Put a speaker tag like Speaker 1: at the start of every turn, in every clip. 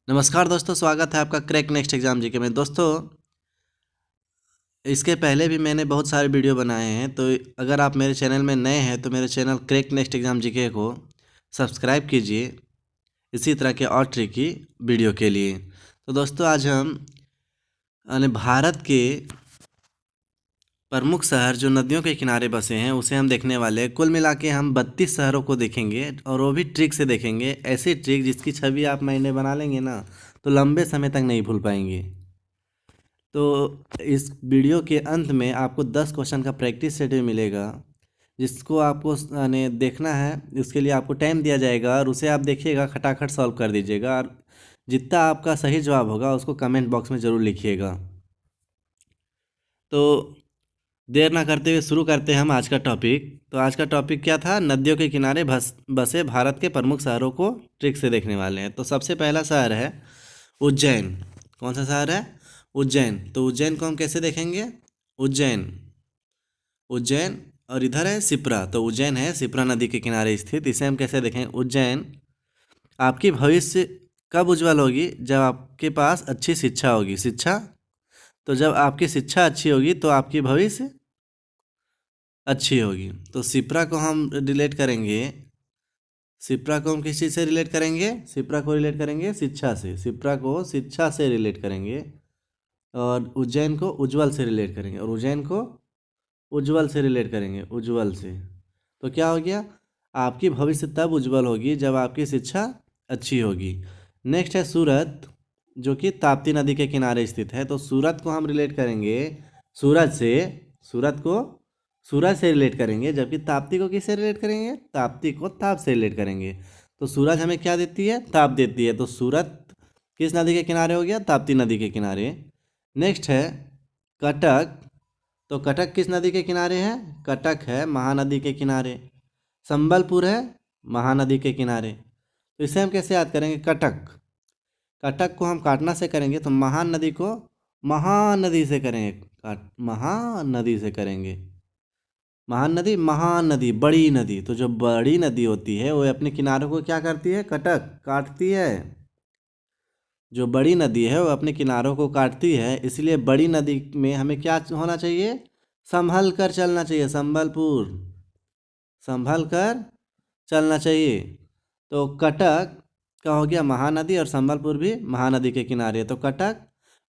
Speaker 1: नमस्कार दोस्तों, स्वागत है आपका क्रैक नेक्स्ट एग्जाम जीके में। दोस्तों, इसके पहले भी मैंने बहुत सारे वीडियो बनाए हैं, तो अगर आप मेरे चैनल में नए हैं तो मेरे channel crack next exam GK को सब्सक्राइब कीजिए इसी तरह के और ट्रिकी वीडियो के लिए। तो दोस्तों, आज हम भारत के प्रमुख शहर जो नदियों के किनारे बसे हैं उसे हम देखने वाले हैं। कुल मिला के हम 32 शहरों को देखेंगे और वो भी ट्रिक से देखेंगे। ऐसी ट्रिक जिसकी छवि आप महीने बना लेंगे ना तो लंबे समय तक नहीं भूल पाएंगे। तो इस वीडियो के अंत में आपको 10 क्वेश्चन का प्रैक्टिस सेट भी मिलेगा, जिसको आपको देखना है। उसके लिए आपको टाइम दिया जाएगा और उसे आप देखिएगा, खटाखट सॉल्व कर दीजिएगा और जितना आपका सही जवाब होगा उसको कमेंट बॉक्स में ज़रूर लिखिएगा। तो देर ना करते हुए शुरू करते हैं हम आज का टॉपिक। तो आज का टॉपिक क्या था? नदियों के किनारे बसे भारत के प्रमुख शहरों को ट्रिक से देखने वाले हैं। तो सबसे पहला शहर है उज्जैन। कौन सा शहर है? उज्जैन। तो उज्जैन को हम कैसे देखेंगे? उज्जैन, उज्जैन। और इधर है सिप्रा। तो उज्जैन है सिप्रा नदी के किनारे स्थित। इसे हम कैसे देखेंगे? उज्जैन। आपकी भविष्य कब उज्जवल होगी? जब आपके पास अच्छी शिक्षा होगी। शिक्षा, तो जब आपकी शिक्षा अच्छी होगी तो आपकी भविष्य अच्छी होगी। तो सिप्रा को हम रिलेट करेंगे, सिप्रा को हम किस चीज़ से रिलेट करेंगे? सिप्रा को रिलेट करेंगे शिक्षा से। सिप्रा को शिक्षा से रिलेट करेंगे और उज्जैन को उज्जवल से रिलेट करेंगे, और उज्जैन को उज्जवल से रिलेट करेंगे, उज्जवल से। तो क्या हो गया? आपकी भविष्य तब उज्जवल होगी जब आपकी शिक्षा अच्छी होगी। नेक्स्ट है सूरत, जो कि ताप्ती नदी के किनारे स्थित है। तो सूरत को हम रिलेट करेंगे सूरज से। सूरत को सूरज से रिलेट करेंगे, जबकि ताप्ती को किससे रिलेट करेंगे? ताप्ती को ताप से रिलेट करेंगे। तो सूरज हमें क्या देती है? ताप देती है। तो सूरत किस नदी के किनारे हो गया? ताप्ती नदी के किनारे। नेक्स्ट है कटक। तो कटक किस नदी के किनारे है? कटक है महानदी के किनारे। संबलपुर है महानदी के किनारे। तो इसे हम कैसे याद करेंगे? कटक, कटक को हम काटना से करेंगे तो महान नदी को महानदी से करेंगे। महानदी से करेंगे। महान नदी, महान नदी, बड़ी नदी। तो जो बड़ी नदी होती है वो अपने किनारों को क्या करती है? कटक, काटती है। जो बड़ी नदी है वो अपने किनारों को काटती है, इसलिए बड़ी नदी में हमें क्या होना चाहिए? संभल कर चलना चाहिए। संबलपुर, संभल कर चलना चाहिए। तो कटक का हो गया महानदी और संबलपुर भी महानदी के किनारे है। तो कटक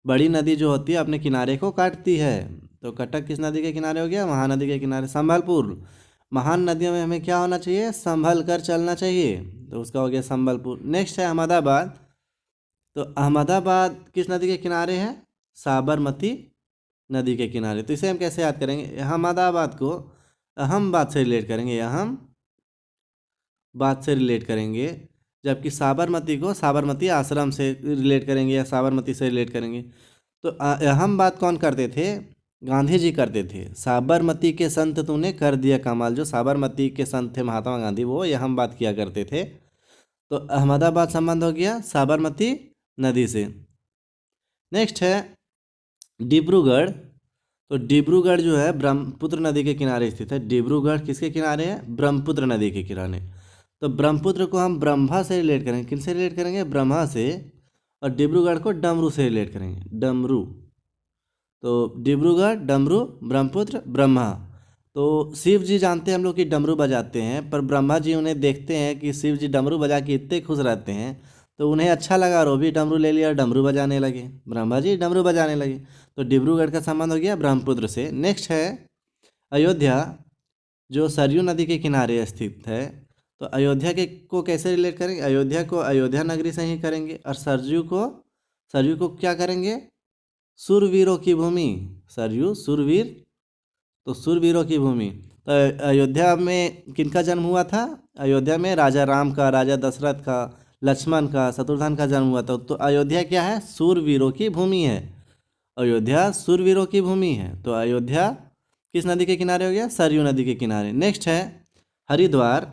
Speaker 1: बड़ी नदी जो होती है अपने किनारे को काटती है। तो कटक किस नदी के किनारे हो गया? महानदी के किनारे। संबलपुर, महान नदियों में हमें क्या होना चाहिए? संभल कर चलना चाहिए। तो उसका हो गया संबलपुर। नेक्स्ट है अहमदाबाद। तो अहमदाबाद किस नदी के किनारे है? साबरमती नदी के किनारे। तो इसे हम कैसे याद करेंगे? अहमदाबाद को अहम बात से रिलेट करेंगे, अहम बात से रिलेट करेंगे, जबकि साबरमती को साबरमती आश्रम से रिलेट करेंगे या साबरमती से रिलेट करेंगे। तो अहम बात कौन करते थे? गांधी जी करते थे। साबरमती के संत तूने कर दिया कमाल। जो साबरमती के संत थे महात्मा गांधी, वो ये अहम बात किया करते थे। तो अहमदाबाद संबंध हो गया साबरमती नदी से। नेक्स्ट है डिब्रूगढ़। तो डिब्रूगढ़ जो है ब्रह्मपुत्र नदी के किनारे स्थित है। डिब्रूगढ़ किसके किनारे है? ब्रह्मपुत्र नदी के किनारे। तो ब्रह्मपुत्र को हम ब्रह्मा से रिलेट करेंगे। किनसे रिलेट करेंगे? ब्रह्मा से। और डिब्रूगढ़ को डमरू से रिलेट करेंगे, डमरू। तो डिब्रूगढ़, डमरू, ब्रह्मपुत्र, ब्रह्मा। तो शिव जी जानते हैं हम लोग कि डमरू बजाते हैं, पर ब्रह्मा जी उन्हें देखते हैं कि शिव जी डमरू बजा के इतने खुश रहते हैं, तो उन्हें अच्छा लगा और वो भी डमरू ले लिया और डमरू बजाने लगे। ब्रह्मा जी डमरू बजाने लगे। तो डिब्रूगढ़ का संबंध हो गया ब्रह्मपुत्र से। नेक्स्ट है अयोध्या, जो सरयू नदी के किनारे स्थित है। तो अयोध्या के को कैसे रिलेट करेंगे? अयोध्या को अयोध्या नगरी से ही करेंगे। और सरयू को क्या करेंगे? सूरवीरों की भूमि। सरयू सूरवीर, तो सूरवीरों की भूमि। तो अयोध्या में किनका जन्म हुआ था? अयोध्या में राजा राम का, राजा दशरथ का, लक्ष्मण का, शत्रुघ्न का जन्म हुआ था। तो अयोध्या क्या है? सूरवीरों की भूमि है। अयोध्या सूरवीरों की भूमि है। तो अयोध्या किस नदी के किनारे हो गया? सरयू नदी के किनारे। नेक्स्ट है हरिद्वार।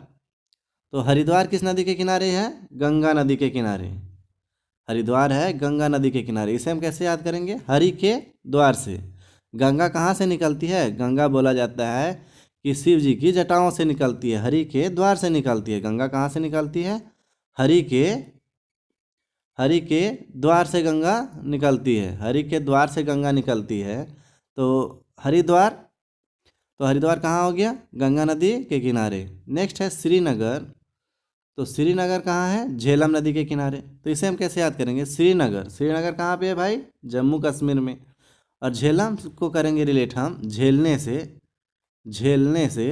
Speaker 1: तो हरिद्वार किस नदी के किनारे है? गंगा नदी के किनारे। हरिद्वार है गंगा नदी के किनारे। इसे हम कैसे याद करेंगे? हरि के द्वार से। गंगा कहाँ से निकलती है? गंगा बोला जाता है कि शिव जी की जटाओं से निकलती है, हरि के द्वार से निकलती है। गंगा कहाँ से निकलती है? हरि के हरि के द्वार से गंगा निकलती है, हरि के द्वार से गंगा निकलती है। तो हरिद्वार, तो हरिद्वार कहाँ हो गया? गंगा नदी के किनारे। नेक्स्ट है श्रीनगर, तो श्रीनगर कहाँ है? झेलम नदी के किनारे। तो इसे हम कैसे याद करेंगे? श्रीनगर, श्रीनगर कहाँ पे है भाई? जम्मू कश्मीर में। और झेलम को करेंगे रिलेट हम झेलने से, झेलने से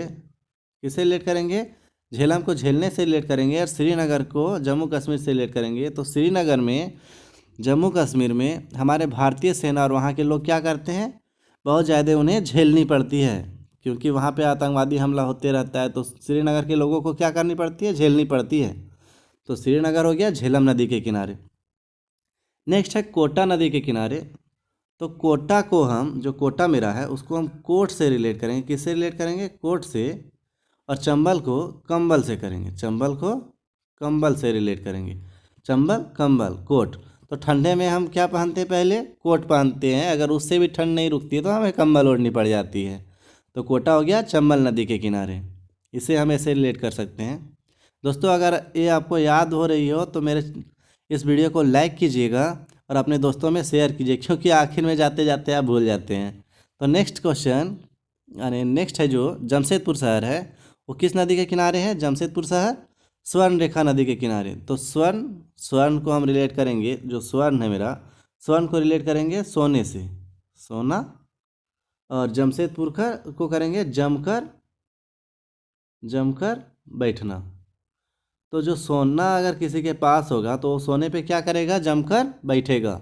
Speaker 1: किसे रिलेट करेंगे? झेलम को झेलने से रिलेट करेंगे, और श्रीनगर को जम्मू कश्मीर से रिलेट करेंगे। तो श्रीनगर में, जम्मू कश्मीर में हमारे भारतीय सेना और वहाँ के लोग क्या करते हैं? बहुत ज़्यादा उन्हें झेलनी पड़ती है, क्योंकि वहाँ पे आतंकवादी हमला होते रहता है। तो श्रीनगर के लोगों को क्या करनी पड़ती है? झेलनी पड़ती है। तो श्रीनगर हो गया झेलम नदी के किनारे। नेक्स्ट है कोटा नदी के किनारे। तो कोटा को हम, जो कोटा मेरा है उसको हम कोट से रिलेट करेंगे। किससे रिलेट करेंगे? कोट से। और चंबल को कंबल से करेंगे, चंबल को कंबल से रिलेट करेंगे। चंबल, कंबल, कोट। तो ठंडे में हम क्या पहनते हैं? पहले कोट पहनते हैं, अगर उससे भी ठंड नहीं रुकती है तो हमें कंबल ओढ़नी पड़ जाती है। तो कोटा हो गया चंबल नदी के किनारे, इसे हम ऐसे रिलेट कर सकते हैं। दोस्तों अगर ये आपको याद हो रही हो तो मेरे इस वीडियो को लाइक कीजिएगा और अपने दोस्तों में शेयर कीजिए, क्योंकि आखिर में जाते जाते आप भूल जाते हैं। तो नेक्स्ट क्वेश्चन, यानी नेक्स्ट है जो जमशेदपुर शहर है, वो किस नदी के किनारे है? जमशेदपुर शहर स्वर्ण रेखा नदी के किनारे। तो स्वर्ण, स्वर्ण को हम रिलेट करेंगे, जो स्वर्ण है मेरा, स्वर्ण को रिलेट करेंगे सोने से, सोना। और जमशेदपुर का को करेंगे जमकर, जमकर बैठना। तो जो सोना अगर किसी के पास होगा तो वो सोने पे क्या करेगा? जमकर बैठेगा।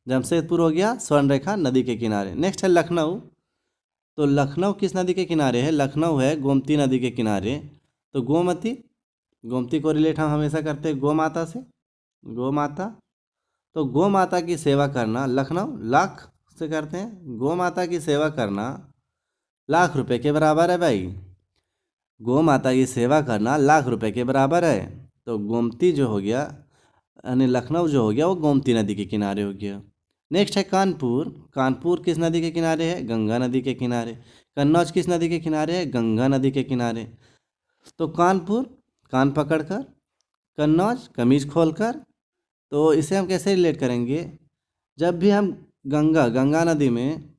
Speaker 1: जमशेदपुर हो गया स्वर्ण रेखा नदी के किनारे। नेक्स्ट है लखनऊ। तो लखनऊ किस नदी के किनारे है? लखनऊ है गोमती नदी के किनारे। तो गोमती, गोमती को रिलेट हम हमेशा करते हैं गौ माता से, गौ माता। तो गौ माता की सेवा करना, लखनऊ लाख से करते हैं, गौ माता की सेवा करना लाख रुपए के बराबर है भाई। गौ माता की सेवा करना लाख रुपए के बराबर है। तो गोमती जो हो गया, यानी लखनऊ जो हो गया वो गोमती नदी के किनारे हो गया। नेक्स्ट है कानपुर। कानपुर किस नदी के किनारे है? गंगा नदी के किनारे। कन्नौज किस नदी के किनारे है? गंगा नदी के किनारे। तो कानपुर कान पकड़कर, कन्नौज कमीज खोलकर। तो इसे हम कैसे रिलेट करेंगे? जब भी हम गंगा नदी में,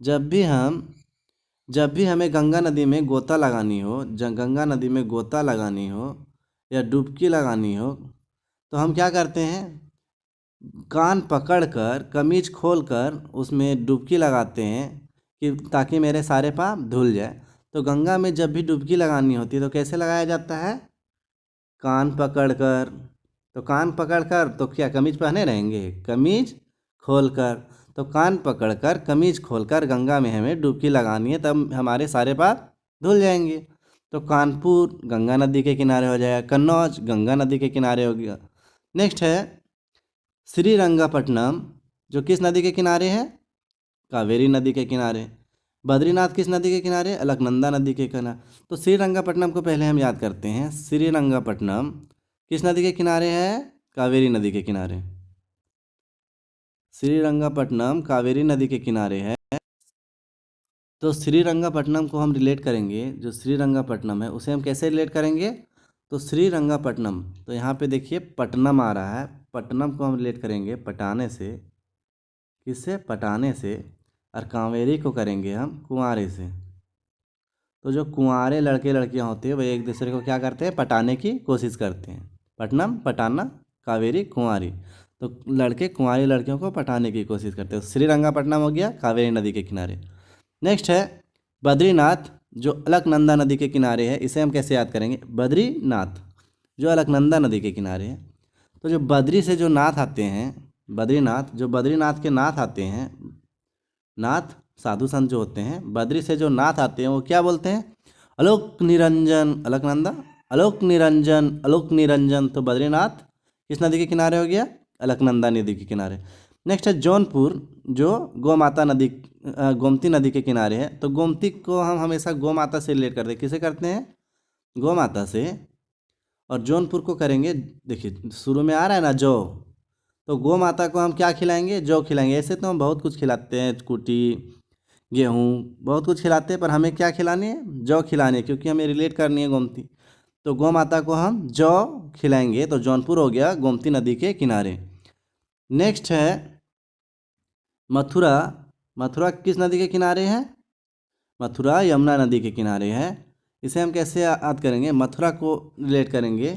Speaker 1: जब भी हमें गंगा नदी में गोता लगानी हो, गंगा नदी में गोता लगानी हो या डुबकी लगानी हो, तो हम क्या करते हैं? कान पकड़कर कमीज खोलकर उसमें डुबकी लगाते हैं, कि ताकि मेरे सारे पाप धुल जाए। तो गंगा में जब भी डुबकी लगानी होती है तो कैसे लगाया जाता है? कान पकड़कर। तो कान पकड़कर तो क्या कमीज पहने रहेंगे? कमीज खोलकर। तो कान पकड़कर कमीज खोलकर गंगा में हमें डुबकी लगानी है, तब हमारे सारे पाप धुल जाएंगे। तो कानपुर गंगा नदी के किनारे हो जाएगा, कन्नौज गंगा नदी के किनारे हो गया। नेक्स्ट है श्रीरंगपट्टनम, जो किस नदी के किनारे है? कावेरी नदी के किनारे। बद्रीनाथ किस नदी के किनारे? अलकनंदा नदी के किनारे। तो श्रीरंगपट्टनम को पहले हम याद करते हैं। श्रीरंगपट्टनम किस नदी के किनारे है? कावेरी नदी के किनारे। श्रीरंगपट्टनम कावेरी नदी के किनारे है। तो श्रीरंगपट्टनम को हम रिलेट करेंगे, जो श्रीरंगपट्टनम है उसे हम कैसे रिलेट करेंगे? तो श्रीरंगपट्टनम, तो यहाँ पे देखिए पट्टनम आ रहा है, पट्टनम को हम रिलेट करेंगे पटाने से। किससे? पटाने से। और कावेरी को करेंगे हम कुंवारे से। तो जो कुंवारे लड़के लड़कियां होते हैं वो एक दूसरे को क्या करते हैं? पटाने की कोशिश करते हैं। पट्टनम पटाना, कावेरी कुंवारी। तो लड़के कुंवारी लड़कियों को पटाने की कोशिश करते हैं। श्रीरंगपट्टनम हो गया कावेरी नदी के किनारे। नेक्स्ट है बद्रीनाथ, जो अलकनंदा नदी के किनारे है। इसे हम कैसे याद करेंगे? बद्रीनाथ जो अलकनंदा नदी के किनारे है। तो जो बद्री से जो नाथ आते हैं, बद्रीनाथ, जो बद्रीनाथ के नाथ आते हैं, नाथ साधु संत जो होते हैं, बद्री से जो नाथ आते हैं वो क्या बोलते हैं? अलोक निरंजन अलकनंदा, अलोक निरंजन, अलोक निरंजन। तो बद्रीनाथ किस नदी के किनारे हो गया? अलकनंदा नदी के किनारे। नेक्स्ट है जौनपुर, जो गोमाता नदी, गोमती नदी के किनारे है। तो गोमती को हम हमेशा गौ माता से रिलेट करते हैं। किसे करते हैं? गौ माता से। और जौनपुर को करेंगे, देखिए शुरू में आ रहा है ना जौ, तो गौ माता को हम क्या खिलाएंगे? जौ खिलाएंगे। ऐसे तो हम बहुत कुछ खिलाते हैं, कुटी, गेहूँ, बहुत कुछ खिलाते हैं, पर हमें क्या खिलानी है? जौ खिलानी है, क्योंकि हमें रिलेट करनी है गोमती। तो गौ माता को हम जौ खिलाएंगे, तो जौनपुर हो गया गोमती नदी के किनारे। नेक्स्ट है मथुरा। मथुरा किस नदी के किनारे है? मथुरा यमुना नदी के किनारे है। इसे हम कैसे याद करेंगे? मथुरा को रिलेट करेंगे,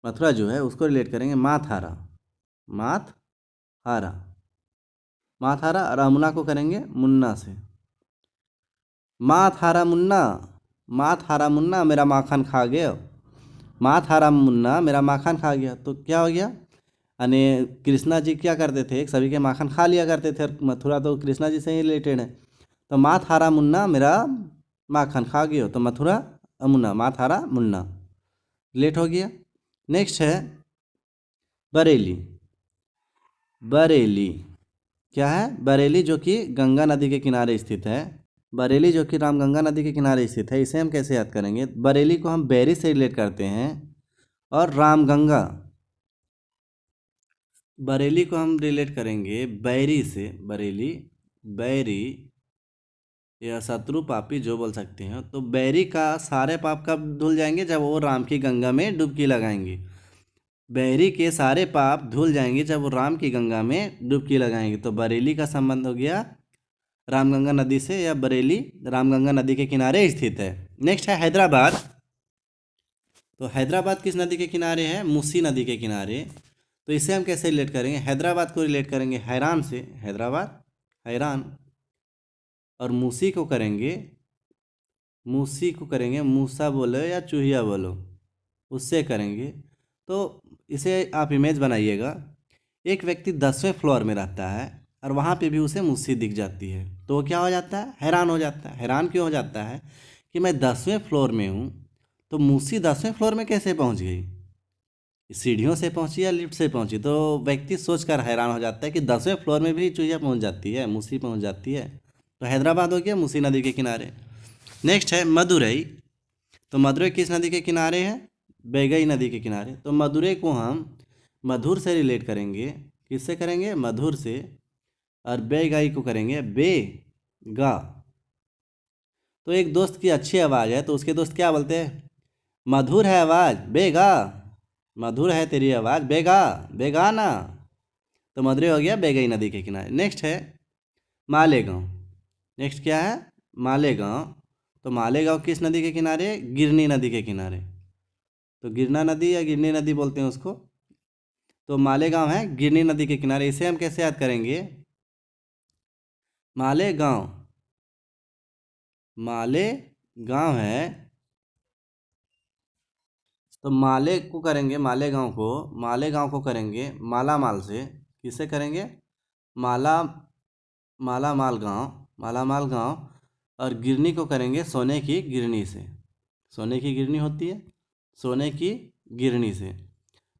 Speaker 1: मथुरा जो है उसको रिलेट करेंगे माथारा, माथारा, माथारा, और यमुना को करेंगे मुन्ना से। माथारा मुन्ना, माथारा मुन्ना मेरा माखन खा गया, माथारा मुन्ना मेरा माखन खा गया। तो क्या हो गया? यानी कृष्णा जी क्या करते थे? सभी के माखन खा लिया करते थे, और मथुरा तो कृष्णा जी से ही रिलेटेड है। तो माथारा मुन्ना मेरा माखन खा गया, तो मथुरा मुन्ना, माथारा मुन्ना लेट हो गया। नेक्स्ट है बरेली। बरेली क्या है? बरेली जो कि गंगा नदी के किनारे स्थित है। बरेली जो कि रामगंगा नदी के किनारे स्थित है। इसे हम कैसे याद करेंगे? बरेली को हम बैरी से रिलेट करते हैं, और रामगंगा, बरेली को हम रिलेट करेंगे बैरी से। बरेली, बैरी या शत्रु पापी जो बोल सकते हैं। तो बैरी का सारे पाप कब धुल जाएंगे? जब वो राम की गंगा में डुबकी लगाएंगे। बैरी के सारे पाप धुल जाएंगे जब वो राम की गंगा में डुबकी लगाएंगे। तो बरेली का संबंध हो गया रामगंगा नदी से, या बरेली रामगंगा नदी के किनारे स्थित है। नेक्स्ट है हैदराबाद। तो हैदराबाद किस नदी के किनारे है? मूसी नदी के किनारे। तो इसे हम कैसे रिलेट करेंगे? हैदराबाद को रिलेट करेंगे हैरान से, हैदराबाद हैरान, और मूसी को करेंगे, मूसी को करेंगे मूसा बोलो या चूहिया बोलो, उससे करेंगे। तो इसे आप इमेज बनाइएगा, एक व्यक्ति 10वें फ्लोर में रहता है और वहाँ पे भी उसे मूसी दिख जाती है, तो वो क्या हो जाता है? हैरान हो जाता है। हैरान क्यों हो जाता है? कि मैं 10वें फ्लोर में हूँ, तो मूसी 10वें फ्लोर में कैसे पहुँच गई? सीढ़ियों से पहुँची या लिफ्ट से पहुँची? तो व्यक्ति सोचकर हैरान हो जाता है कि 10वें फ्लोर में भी चूहिया पहुँच जाती है, मूसी पहुँच जाती है। तो हैदराबाद हो गया मूसी नदी के किनारे। नेक्स्ट है मदुरई। तो मदुरई किस नदी के किनारे है? बैगई नदी के किनारे। तो मदुरई को हम मधुर से रिलेट करेंगे। किससे करेंगे? मधुर से। और बैगई को करेंगे बेगा। तो एक दोस्त की अच्छी आवाज़ है, तो उसके दोस्त क्या बोलते हैं? मधुर है आवाज़ बेगा, मधुर है तेरी आवाज़ बेगा, बेगाना। तो मदुरई हो गया बैगई नदी के किनारे। नेक्स्ट है मालेगांव। नेक्स्ट क्या है? मालेगांव। तो मालेगांव किस नदी के किनारे? गिरनी नदी के किनारे। तो गिरना नदी या गिरनी नदी बोलते हैं उसको। तो मालेगांव है गिरनी नदी के किनारे। इसे हम कैसे याद करेंगे? मालेगांव, मालेगांव है, तो माले को करेंगे, मालेगांव को करेंगे मालामाल से। किससे करेंगे? माला, मालामाल गांव, मालामाल गांव। और गिरनी को करेंगे सोने की गिरनी से। सोने की गिरनी होती है, सोने की गिरनी से।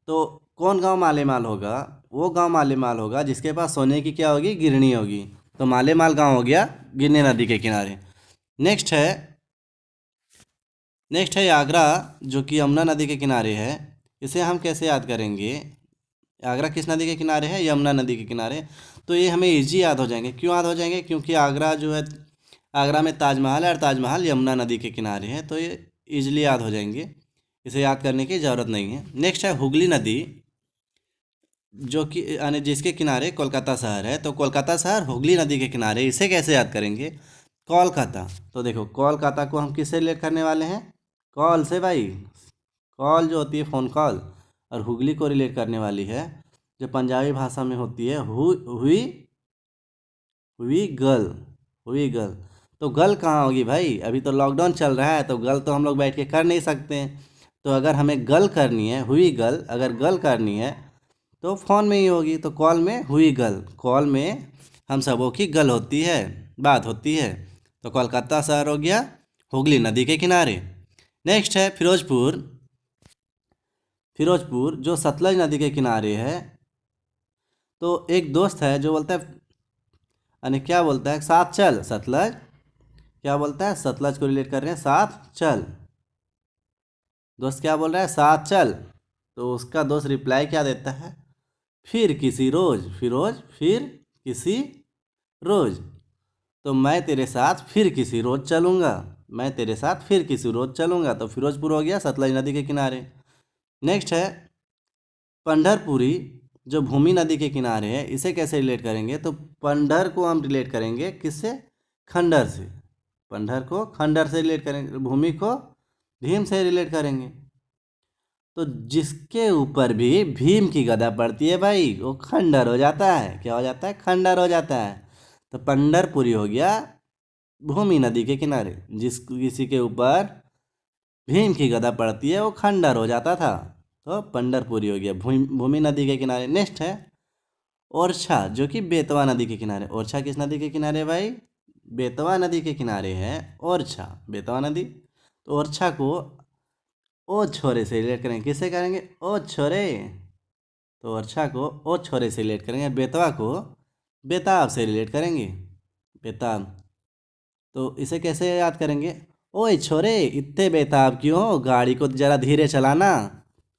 Speaker 1: तो कौन गांव मालेमाल होगा? वो गांव मालेमाल होगा जिसके पास सोने की क्या होगी? गिरनी होगी। तो मालेमाल गांव हो गया गिरनी नदी के किनारे। नेक्स्ट है, नेक्स्ट है आगरा, जो कि यमुना नदी के किनारे है। इसे हम कैसे याद करेंगे? आगरा किस नदी के किनारे है? यमुना नदी के किनारे। तो ये हमें इजी याद हो जाएंगे। क्यों याद हो जाएंगे? क्योंकि आगरा जो है, आगरा में ताजमहल है, और ताजमहल यमुना नदी के किनारे है, तो ये इजीली याद हो जाएंगे। इसे याद करने की ज़रूरत नहीं है। नेक्स्ट है हुगली नदी, जो कि यानी जिसके किनारे कोलकाता शहर है। तो कोलकाता शहर हुगली नदी के किनारे। इसे कैसे याद करेंगे? कोलकाता। तो देखो कोलकाता को हम किससे रिलेट करने वाले हैं? कॉल से भाई, कॉल जो होती है फ़ोन कॉल। और हुगली को रिलेट करने वाली है जो पंजाबी भाषा में होती है हुई, हुई गल, हुई गल। तो गल कहाँ होगी भाई? अभी तो लॉकडाउन चल रहा है, तो गल तो हम लोग बैठ के कर नहीं सकते हैं। तो अगर हमें गल करनी है, हुई गल, अगर गल करनी है तो फ़ोन में ही होगी। तो कॉल में हुई गल, कॉल में हम सबों की गल होती है, बात होती है। तो कोलकाता शहर हो गया हुगली नदी के किनारे। नेक्स्ट है फिरोजपुर। फिरोजपुर जो सतलज नदी के किनारे है। तो एक दोस्त है जो बोलता है, यानी क्या बोलता है? साथ चल सतलज। क्या बोलता है? सतलज को रिलेट कर रहे हैं, साथ चल। दोस्त क्या बोल रहा है? साथ चल। तो उसका दोस्त रिप्लाई क्या देता है? फिर किसी रोज, फिरोज फिर किसी रोज। तो मैं तेरे साथ फिर किसी रोज चलूँगा। मैं तेरे साथ फिर किसी रोज चलूँगा। तो फिरोजपुर हो गया सतलज नदी के किनारे। नेक्स्ट है पंढरपुरी, जो भूमि नदी के किनारे है, इसे कैसे रिलेट करेंगे? तो पंढर को हम रिलेट करेंगे किससे? खंडर से। पंढर को खंडर से रिलेट करेंगे, भूमि को भीम से रिलेट करेंगे। तो जिसके ऊपर भी भीम की गदा पड़ती है भाई, वो खंडर हो जाता है। क्या हो जाता है? खंडर हो जाता है। तो पंढरपुरी हो गया भूमि नदी के किनारे। जिस किसी के ऊपर भीम की गदा पड़ती है वो खंडर हो जाता था। तो पंढरपुरी हो गया भूमि नदी के किनारे। नेक्स्ट है ओरछा, जो कि बेतवा नदी के किनारे। ओरछा किस नदी के किनारे भाई? बेतवा नदी के किनारे है ओरछा, बेतवा नदी। तो ओरछा को ओ छोरे से रिलेट करेंगे। किससे करेंगे? ओ छोरे। तो ओरछा को ओ छोरे से रिलेट करेंगे। बेतवा को बेताब से रिलेट करेंगे, बेताब। तो इसे कैसे याद करेंगे? ओए छोरे इतने बेताब क्यों, गाड़ी को ज़रा धीरे चलाना।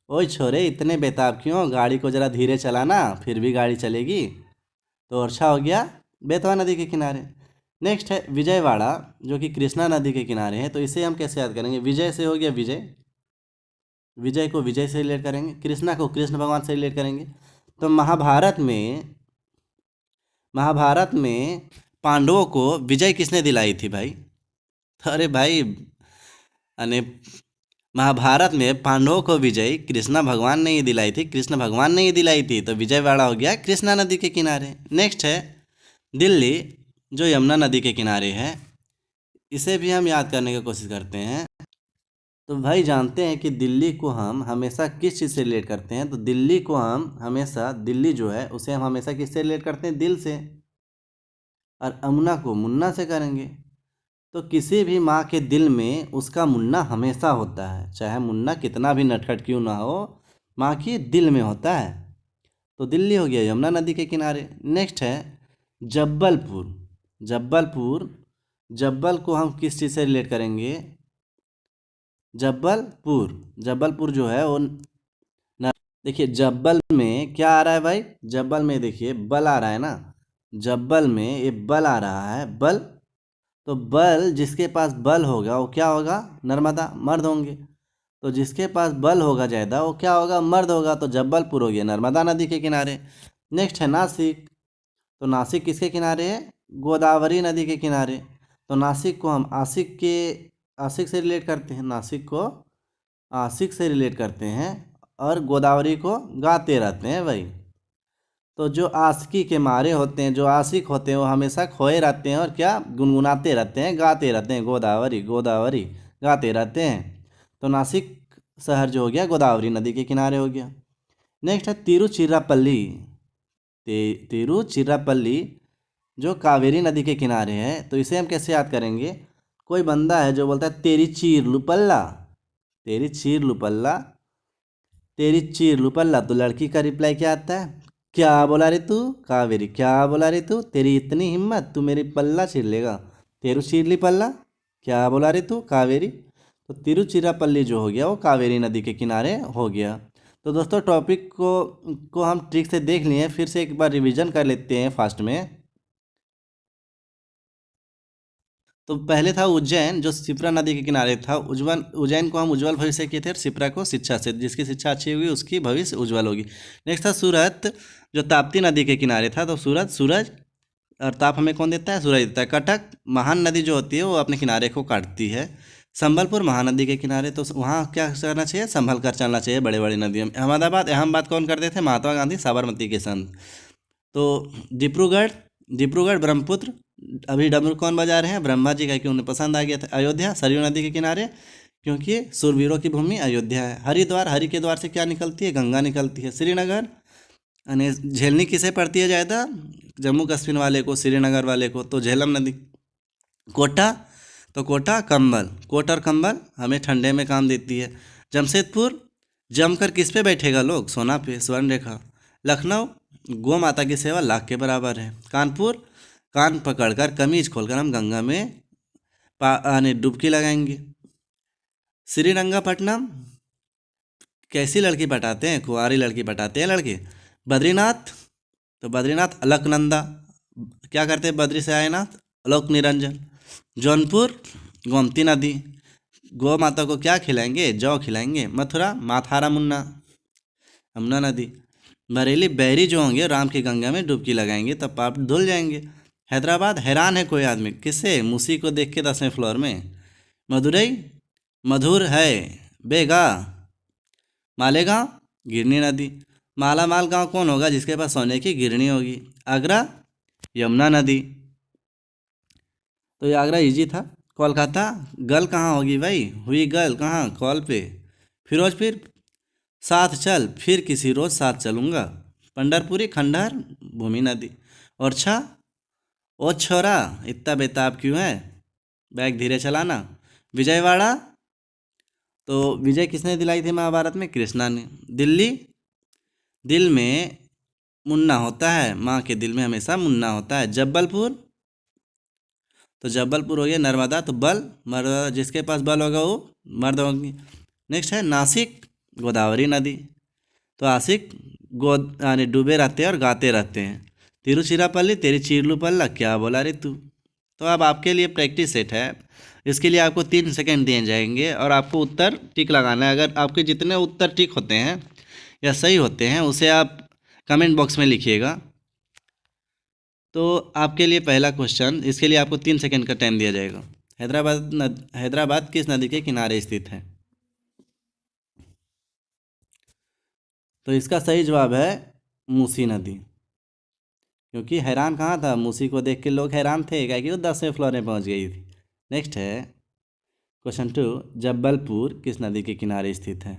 Speaker 1: ओए छोरे इतने बेताब क्यों, गाड़ी को ज़रा धीरे चलाना, फिर भी गाड़ी चलेगी। तो ओरछा हो गया बेतवा नदी के किनारे। नेक्स्ट है विजयवाड़ा, जो कि कृष्णा नदी के किनारे है। तो इसे हम कैसे याद करेंगे? विजय से हो गया विजय, विजय को विजय से रिलेट करेंगे। कृष्णा को कृष्ण भगवान से रिलेट करेंगे। तो महाभारत में पांडवों को विजय किसने दिलाई थी भाई? अरे भाई, अने महाभारत में पांडवों को विजय कृष्णा भगवान ने ही दिलाई थी, कृष्ण भगवान ने ही दिलाई थी। तो विजयवाड़ा हो गया कृष्णा नदी के किनारे। नेक्स्ट है दिल्ली, जो यमुना नदी के किनारे है। इसे भी हम याद करने की कोशिश करते हैं। तो भाई जानते हैं कि दिल्ली को हम हमेशा किस चीज़ से रिलेट करते हैं? तो दिल्ली को हम हमेशा, दिल्ली जो है उसे हम हमेशा किससे रिलेट करते हैं? दिल से। और अमुना को मुन्ना से करेंगे। तो किसी भी माँ के दिल में उसका मुन्ना हमेशा होता है, चाहे मुन्ना कितना भी नटखट क्यों ना हो, माँ की दिल में होता है। तो दिल्ली हो गया यमुना नदी के किनारे। नेक्स्ट है जब्बलपुर। जब्बलपुर, जब्बल को हम किस चीज़ से रिलेट करेंगे? जब्बलपुर, जब्बलपुर जो है वो देखिए जब्बल में क्या आ रहा है भाई? जब्बल में देखिए बल आ रहा है ना, जब्बल में ये बल आ रहा है, बल। तो बल, जिसके पास बल होगा वो क्या होगा? नर्मदा, मर्द होंगे। तो जिसके पास बल होगा ज़्यादा वो क्या होगा? मर्द होगा। तो जब्बलपुर हो गया नर्मदा नदी के किनारे। नेक्स्ट है नासिक। तो नासिक किसके किनारे है? गोदावरी नदी के किनारे। तो नासिक को हम आशिक से रिलेट करते हैं, नासिक को आशिक से रिलेट करते हैं। और गोदावरी को गाते रहते हैं भाई। तो जो आशिकी के मारे होते हैं, जो आशिक होते हैं, वो हमेशा खोए रहते हैं और क्या गुनगुनाते रहते हैं, गाते रहते हैं, गोदावरी गोदावरी गाते रहते हैं। तो नासिक शहर जो हो गया गोदावरी नदी के किनारे हो गया। नेक्स्ट है तिरुचिरापल्ली। तिरुचिरापल्ली जो कावेरी नदी के किनारे है। तो इसे हम कैसे याद करेंगे? कोई बंदा है जो बोलता है तेरी चीर लुपल्ला, तेरी चीर लुपल्ला, तेरी चीर लुपल्ला। तो लड़की का रिप्लाई क्या आता है? क्या बोला रे तू कावेरी, क्या बोला रे तू, तेरी इतनी हिम्मत, तू मेरी पल्ला चीर लेगा, तेरू चीर ली पल्ला, क्या बोला रे तू कावेरी। तो तिरुचिरापल्ली जो हो गया वो कावेरी नदी के किनारे हो गया। तो दोस्तों टॉपिक को हम ट्रिक से देख लिए, फिर से एक बार रिवीजन कर लेते हैं फास्ट में। तो पहले था उज्जैन, जो शिप्रा नदी के किनारे था। उज्जैन को हम उज्ज्वल भविष्य से किए थे, और शिप्रा को शिक्षा से, जिसकी शिक्षा अच्छी होगी उसकी भविष्य उज्ज्वल होगी। नेक्स्ट था सूरत, जो ताप्ती नदी के किनारे था। तो सूरत, सूरज और ताप हमें कौन देता है? सूरज देता है। कटक, महान नदी जो होती है वो अपने किनारे को काटती है। संबलपुर, महानदी के किनारे। तो वहाँ क्या करना चाहिए? संभल कर चलना चाहिए बड़े बड़ी नदियों में। अहमदाबाद, अहम बात कौन करते थे? महात्मा गांधी, साबरमती के संत। तो डिब्रूगढ़, डिब्रूगढ़ ब्रह्मपुत्र, अभी डमरू कौन बजा रहे हैं? ब्रह्मा जी का, कि उन्हें पसंद आ गया था। अयोध्या, सरयू नदी के किनारे, क्योंकि सूरवीरों की भूमि अयोध्या है। हरिद्वार, हरि के द्वार से क्या निकलती है? गंगा निकलती है। श्रीनगर, यानी झेलनी किसे पड़ती है ज़्यादा? जम्मू कश्मीर वाले को, श्रीनगर वाले को। तो झेलम नदी। कोटा, तो कोटा कंबल, कोट और कंबल हमें ठंडे में काम देती है। जमशेदपुर, जमकर किस पे बैठेगा लोग? सोना पे, स्वर्ण रेखा। लखनऊ, गौ माता की सेवा लाख के बराबर है। कानपुर, कान पकड़कर कमीज खोलकर हम गंगा में डुबकी लगाएंगे। श्रीरंगपट्टनम, कैसी लड़की पटाते हैं? कुंवारी लड़की पटाते हैं लड़के। बद्रीनाथ, तो बद्रीनाथ अलकनंदा, क्या करते हैं? बद्री से आए नाथ, अलोक निरंजन। जौनपुर, गोमती नदी। गौ माता को क्या खिलाएंगे? जौ खिलाएंगे। मथुरा माथारा मुन्ना, यमुना नदी। बरेली बैरी जो होंगे राम की गंगा में डुबकी लगाएंगे तब पाप धुल जाएंगे। हैदराबाद हैरान है कोई आदमी, किससे? मूसी को देख के 10वें फ्लोर में। मदुरई मधुर है बेगा। मालेगांव गिरनी नदी। मालामाल गांव कौन होगा? जिसके पास सोने की गिरनी होगी। आगरा यमुना नदी। तो ये आगरा इजी था। कोलकाता गल कहाँ होगी भाई? हुई गल कहाँ? कॉल पे। फिरोजपुर साथ चल फिर किसी रोज साथ चलूँगा। पंडरपुरी खंडहर भूमि नदी। और छा ओ छोरा इतना बेताब क्यों है? बैग धीरे चलाना। विजयवाड़ा तो विजय किसने दिलाई थी महाभारत में? कृष्णा ने। दिल्ली दिल में मुन्ना होता है, माँ के दिल में हमेशा मुन्ना होता है। जब्बलपुर तो जब्बलपुर हो गया। नर्मदा तो बल, मर्द जिसके पास बल होगा वो मर्द होगी। नेक्स्ट है नासिक गोदावरी नदी। तो आशिक गोद यानी डूबे रहते हैं और गाते रहते हैं। तिरुचिरापल्ली तेरी चीरलू पल्ला, क्या बोला रे तू। तो अब आपके लिए प्रैक्टिस सेट है। इसके लिए आपको 3 सेकंड दिए जाएंगे और आपको उत्तर टिक लगाना है। अगर आपके जितने उत्तर टिक होते हैं या सही होते हैं उसे आप कमेंट बॉक्स में लिखिएगा। तो आपके लिए पहला क्वेश्चन, इसके लिए आपको 3 सेकंड का टाइम दिया जाएगा। हैदराबाद किस नदी के किनारे स्थित है? तो इसका सही जवाब है मूसी नदी। क्योंकि हैरान कहाँ था? मूसी को देख के लोग हैरान थे क्या कि वो 10वें फ्लोर में पहुँच गई थी। नेक्स्ट है क्वेश्चन 2, जब्बलपुर किस नदी के किनारे स्थित है?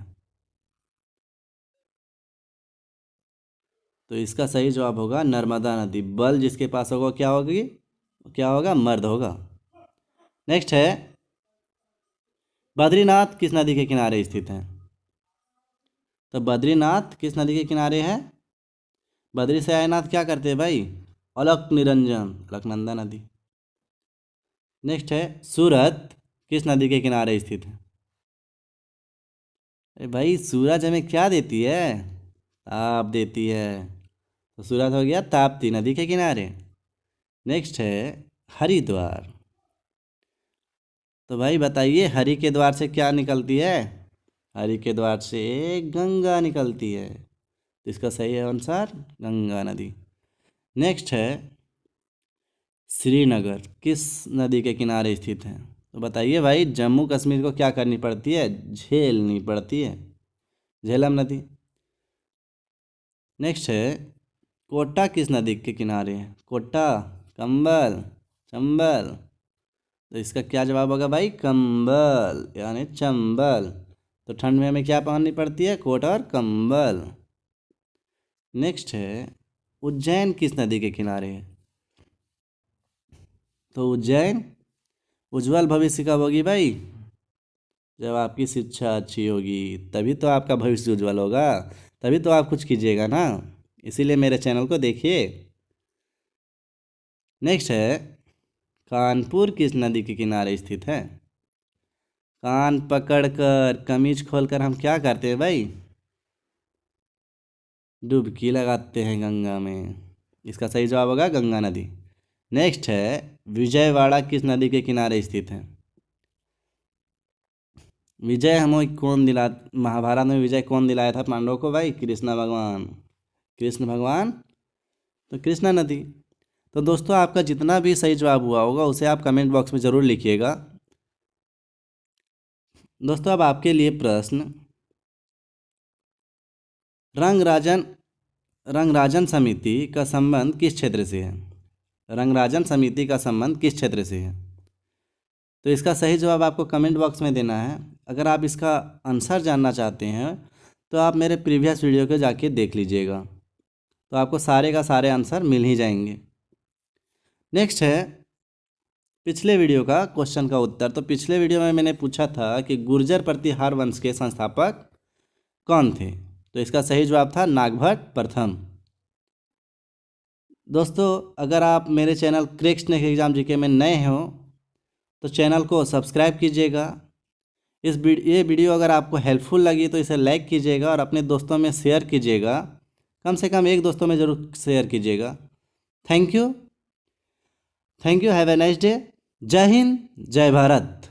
Speaker 1: तो इसका सही जवाब होगा नर्मदा नदी। बल जिसके पास होगा क्या होगी? क्या होगा? मर्द होगा। नेक्स्ट है बद्रीनाथ किस नदी के किनारे स्थित है? तो बद्रीनाथ किस नदी के किनारे है? बद्री से आयनाथ क्या करते हैं भाई? अलक निरंजन, अलकनंदा नदी। नेक्स्ट है सूरत किस नदी के किनारे स्थित है? अरे भाई सूरज हमें क्या देती है? ताप देती है। तो सूरत हो गया ताप्ती नदी के किनारे। नेक्स्ट है हरिद्वार। तो भाई बताइए हरि के द्वार से क्या निकलती है? हरि के द्वार से गंगा निकलती है। तो इसका सही आंसर गंगा नदी। नेक्स्ट है श्रीनगर किस नदी के किनारे स्थित है? तो बताइए भाई जम्मू कश्मीर को क्या करनी पड़ती है? झेलनी पड़ती है। झेलम नदी। नेक्स्ट है कोटा किस नदी के किनारे है? कोटा कंबल चंबल। तो इसका क्या जवाब होगा भाई? कंबल यानी चंबल। तो ठंड में हमें क्या पहननी पड़ती है? कोट और कंबल। नेक्स्ट है उज्जैन किस नदी के किनारे है? तो उज्जैन उज्जवल भविष्य कब होगी भाई? जब आपकी शिक्षा अच्छी होगी तभी तो आपका भविष्य उज्जवल होगा, तभी तो आप कुछ कीजिएगा ना। इसीलिए मेरे चैनल को देखिए। नेक्स्ट है कानपुर किस नदी के किनारे स्थित है? कान पकड़कर कमीज खोलकर हम क्या करते हैं भाई? डुबकी लगाते हैं गंगा में। इसका सही जवाब होगा गंगा नदी। नेक्स्ट है विजयवाड़ा किस नदी के किनारे स्थित है? विजय हमें कौन दिला महाभारत में विजय कौन दिलाया था पांडवों को भाई? कृष्ण भगवान। कृष्ण भगवान तो कृष्णा नदी। तो दोस्तों आपका जितना भी सही जवाब हुआ होगा उसे आप कमेंट बॉक्स में ज़रूर लिखिएगा। दोस्तों अब आपके लिए प्रश्न, रंगराजन रंगराजन समिति का संबंध किस क्षेत्र से है? रंगराजन समिति का संबंध किस क्षेत्र से है? तो इसका सही जवाब आपको कमेंट बॉक्स में देना है। अगर आप इसका आंसर जानना चाहते हैं तो आप मेरे प्रीवियस वीडियो को जाके देख लीजिएगा, तो आपको सारे का सारे आंसर मिल ही जाएंगे। नेक्स्ट है पिछले वीडियो का क्वेश्चन का उत्तर। तो पिछले वीडियो में मैंने पूछा था कि गुर्जर प्रतिहार वंश के संस्थापक कौन थे? तो इसका सही जवाब था नागभट्ट प्रथम। दोस्तों अगर आप मेरे चैनल क्रैक्स नेक एग्जाम जीके में नए हो तो चैनल को सब्सक्राइब कीजिएगा। ये वीडियो अगर आपको हेल्पफुल लगी तो इसे लाइक कीजिएगा और अपने दोस्तों में शेयर कीजिएगा। कम से कम एक दोस्तों में ज़रूर शेयर कीजिएगा। Thank you, have a nice day. जय हिंद, जय भारत।